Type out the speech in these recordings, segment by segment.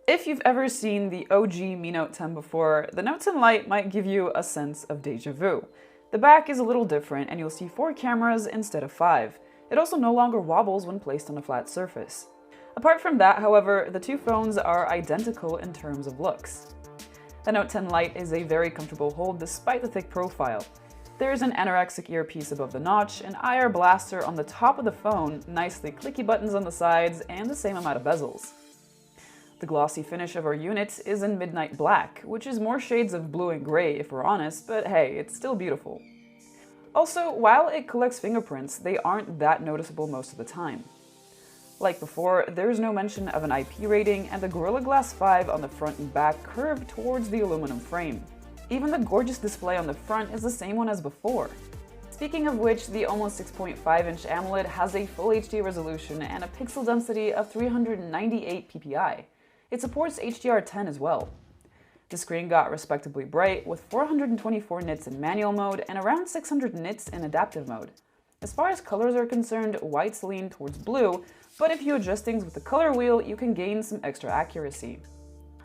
If you've ever seen the OG Mi Note 10 before, the Note 10 Lite might give you a sense of deja vu. The back is a little different and you'll see 4 cameras instead of 5. It also no longer wobbles when placed on a flat surface. Apart from that, however, the two phones are identical in terms of looks. The Note 10 Lite is a very comfortable hold despite the thick profile. There's an anorexic earpiece above the notch, an IR blaster on the top of the phone, nicely clicky buttons on the sides, and the same amount of bezels. The glossy finish of our unit is in midnight black, which is more shades of blue and gray if we're honest, but hey, it's still beautiful. Also, while it collects fingerprints, they aren't that noticeable most of the time. Like before, there's no mention of an IP rating, and the Gorilla Glass 5 on the front and back curve towards the aluminum frame. Even the gorgeous display on the front is the same one as before. Speaking of which, the almost 6.5-inch AMOLED has a full HD resolution and a pixel density of 398 ppi. It supports HDR10 as well. The screen got respectably bright, with 424 nits in manual mode and around 600 nits in adaptive mode. As far as colors are concerned, whites lean towards blue, but if you adjust things with the color wheel, you can gain some extra accuracy.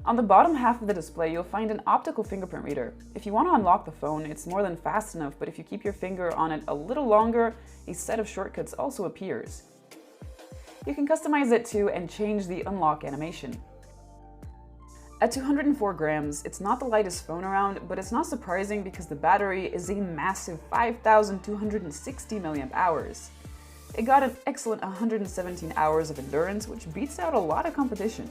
On the bottom half of the display, you'll find an optical fingerprint reader. If you want to unlock the phone, it's more than fast enough, but if you keep your finger on it a little longer, a set of shortcuts also appears. You can customize it too and change the unlock animation. At 204 grams, it's not the lightest phone around, but it's not surprising because the battery is a massive 5,260 mAh. It got an excellent 117 hours of endurance, which beats out a lot of competition.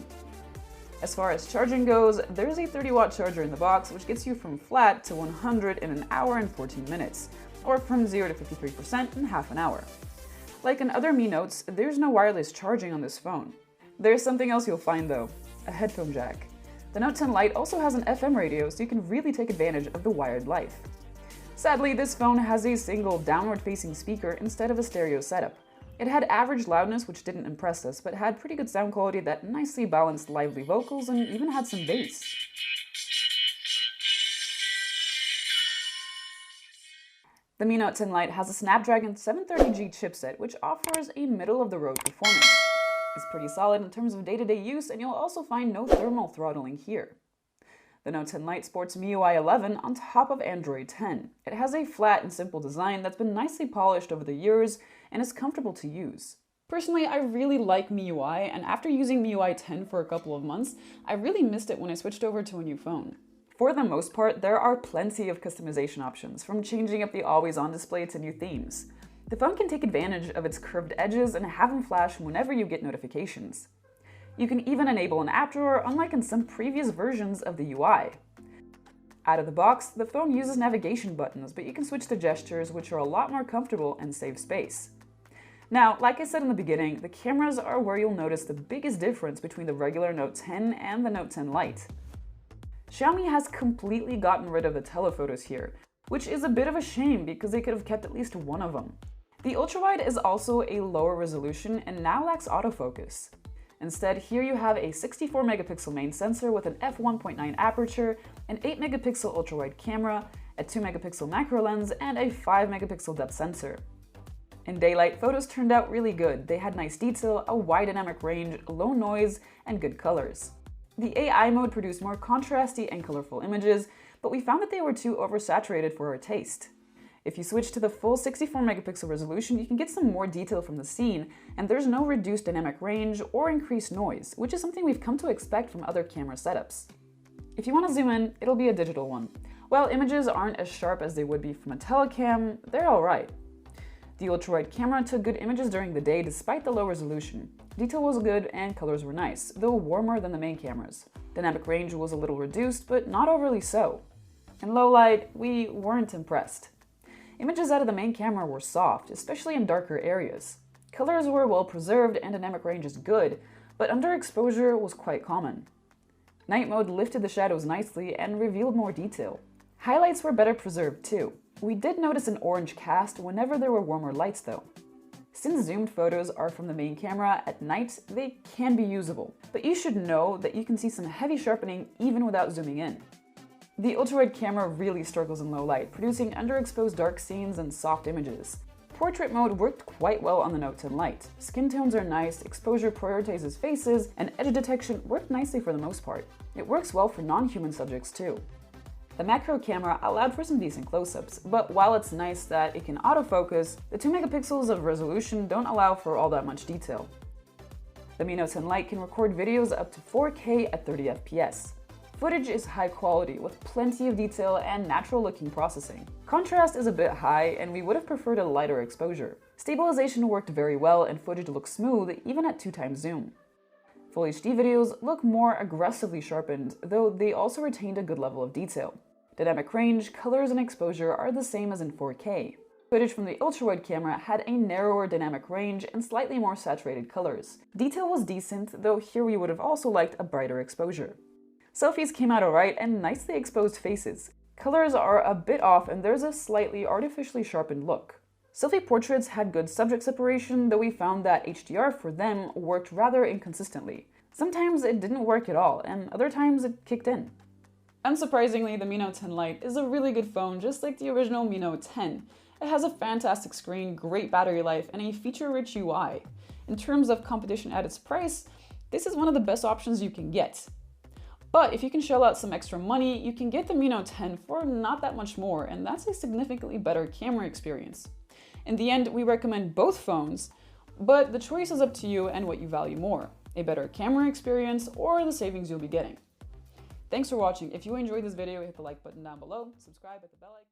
As far as charging goes, there's a 30-watt charger in the box, which gets you from flat to 100 in an hour and 14 minutes, or from 0 to 53% in half an hour. Like in other Mi Notes, there's no wireless charging on this phone. There's something else you'll find though, a headphone jack. The Note 10 Lite also has an FM radio, so you can really take advantage of the wired life. Sadly, this phone has a single downward-facing speaker instead of a stereo setup. It had average loudness, which didn't impress us, but had pretty good sound quality that nicely balanced lively vocals and even had some bass. The Mi Note 10 Lite has a Snapdragon 730G chipset, which offers a middle-of-the-road performance. It's pretty solid in terms of day-to-day use, and you'll also find no thermal throttling here. The Note 10 Lite sports MIUI 11 on top of Android 10. It has a flat and simple design that's been nicely polished over the years and is comfortable to use. Personally, I really like MIUI, and after using MIUI 10 for a couple of months, I really missed it when I switched over to a new phone. For the most part, there are plenty of customization options, from changing up the always-on display to new themes. The phone can take advantage of its curved edges and have them flash whenever you get notifications. You can even enable an app drawer, unlike in some previous versions of the UI. Out of the box, the phone uses navigation buttons, but you can switch to gestures, which are a lot more comfortable and save space. Now, like I said in the beginning, the cameras are where you'll notice the biggest difference between the regular Note 10 and the Note 10 Lite. Xiaomi has completely gotten rid of the telephotos here, which is a bit of a shame because they could have kept at least one of them. The ultrawide is also a lower resolution and now lacks autofocus. Instead, here you have a 64 megapixel main sensor with an f1.9 aperture, an 8 megapixel ultrawide camera, a 2 megapixel macro lens, and a 5 megapixel depth sensor. In daylight, photos turned out really good. They had nice detail, a wide dynamic range, low noise, and good colors. The AI mode produced more contrasty and colorful images, but we found that they were too oversaturated for our taste. If you switch to the full 64 megapixel resolution, you can get some more detail from the scene, and there's no reduced dynamic range or increased noise, which is something we've come to expect from other camera setups. If you want to zoom in, it'll be a digital one. While images aren't as sharp as they would be from a telecam, they're alright. The ultrawide camera took good images during the day despite the low resolution. Detail was good and colors were nice, though warmer than the main cameras. Dynamic range was a little reduced, but not overly so. In low light, we weren't impressed. Images out of the main camera were soft, especially in darker areas. Colors were well preserved and dynamic range is good, but underexposure was quite common. Night mode lifted the shadows nicely and revealed more detail. Highlights were better preserved too. We did notice an orange cast whenever there were warmer lights though. Since zoomed photos are from the main camera, at night they can be usable, but you should know that you can see some heavy sharpening even without zooming in. The ultrawide camera really struggles in low light, producing underexposed dark scenes and soft images. Portrait mode worked quite well on the Note 10 Lite. Skin tones are nice, exposure prioritizes faces, and edge detection worked nicely for the most part. It works well for non-human subjects too. The macro camera allowed for some decent close-ups, but while it's nice that it can autofocus, the 2 megapixels of resolution don't allow for all that much detail. The Mi Note 10 Lite can record videos up to 4K at 30 FPS. Footage is high quality with plenty of detail and natural-looking processing. Contrast is a bit high, and we would have preferred a lighter exposure. Stabilization worked very well and footage looks smooth even at 2x zoom. Full HD videos look more aggressively sharpened, though they also retained a good level of detail. Dynamic range, colors, and exposure are the same as in 4K. Footage from the ultra-wide camera had a narrower dynamic range and slightly more saturated colors. Detail was decent, though here we would have also liked a brighter exposure. Selfies came out alright and nicely exposed faces. Colors are a bit off and there's a slightly artificially sharpened look. Selfie portraits had good subject separation, though we found that HDR for them worked rather inconsistently. Sometimes it didn't work at all, and other times it kicked in. Unsurprisingly, the Mi Note 10 Lite is a really good phone, just like the original Mi Note 10. It has a fantastic screen, great battery life, and a feature-rich UI. In terms of competition at its price, this is one of the best options you can get. But if you can shell out some extra money, you can get the Mi Note 10 for not that much more, and that's a significantly better camera experience. In the end, we recommend both phones, but the choice is up to you and what you value more, a better camera experience or the savings you'll be getting. Thanks for watching. If you enjoyed this video, hit the like button down below, subscribe, hit the bell icon.